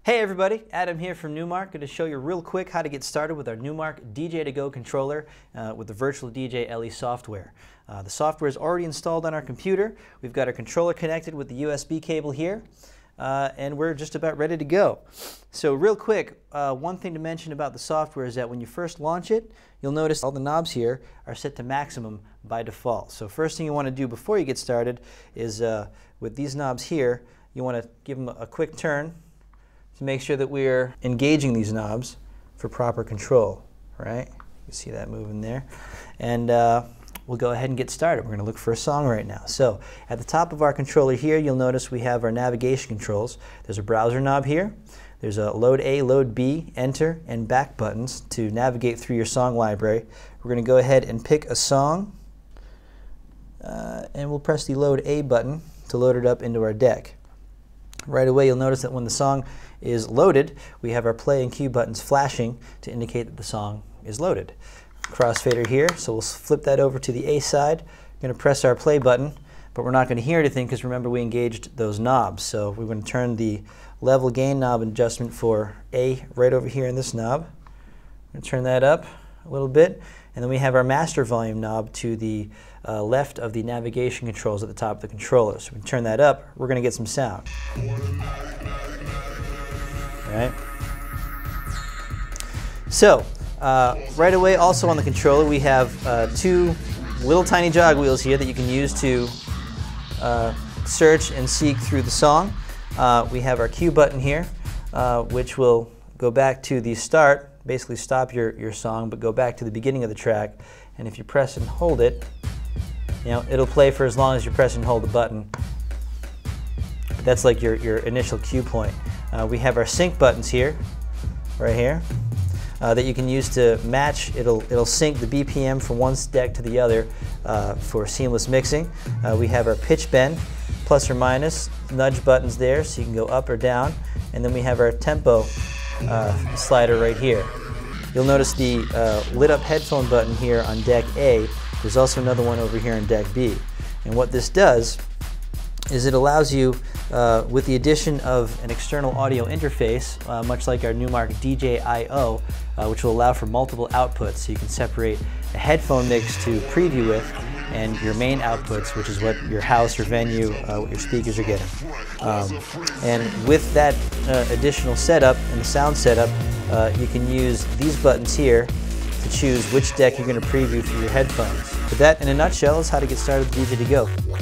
Hey everybody, Adam here from Numark. Going to show you real quick how to get started with our Numark DJ2GO controller with the VirtualDJ LE software. The software is already installed on our computer. We've got our controller connected with the USB cable here, and we're just about ready to go. So real quick, one thing to mention about the software is that when you first launch it, you'll notice all the knobs here are set to maximum by default. So first thing you want to do before you get started is with these knobs here, you want to give them a quick turn to make sure that we're engaging these knobs for proper control, right? You see that moving there. And we'll go ahead and get started. We're going to look for a song right now. So at the top of our controller here, you'll notice we have our navigation controls. There's a browser knob here. There's a load A, load B, enter, and back buttons to navigate through your song library. We're going to go ahead and pick a song, and we'll press the load A button to load it up into our deck. Right away you'll notice that when the song is loaded, we have our play and cue buttons flashing to indicate that the song is loaded. Crossfader here, so we'll flip that over to the A side. We're going to press our play button, but we're not going to hear anything because remember we engaged those knobs. So we're going to turn the level gain knob adjustment for A right over here in this knob. I'm going to turn that up a little bit, and then we have our master volume knob to the left of the navigation controls at the top of the controller. So we can turn that up, we're going to get some sound. Right? So, right away also on the controller we have two little tiny jog wheels here that you can use to search and seek through the song. We have our cue button here, which will go back to the start, basically stop your song, but go back to the beginning of the track. And if you press and hold it, it'll play for as long as you press and hold the button. That's like your initial cue point. We have our sync buttons here, right here, that you can use to match. It'll sync the BPM from one deck to the other for seamless mixing. We have our pitch bend, plus or minus, nudge buttons there, so you can go up or down. And then we have our tempo slider right here. You'll notice the lit up headphone button here on deck A. There's also another one over here on deck B. And what this does is it allows you, with the addition of an external audio interface, much like our Numark DJ2GO, which will allow for multiple outputs, so you can separate a headphone mix to preview with and your main outputs, which is what your house or venue, what your speakers are getting. And with that additional setup and the sound setup, you can use these buttons here to choose which deck you're going to preview through your headphones. But that, in a nutshell, is how to get started with DJ2GO.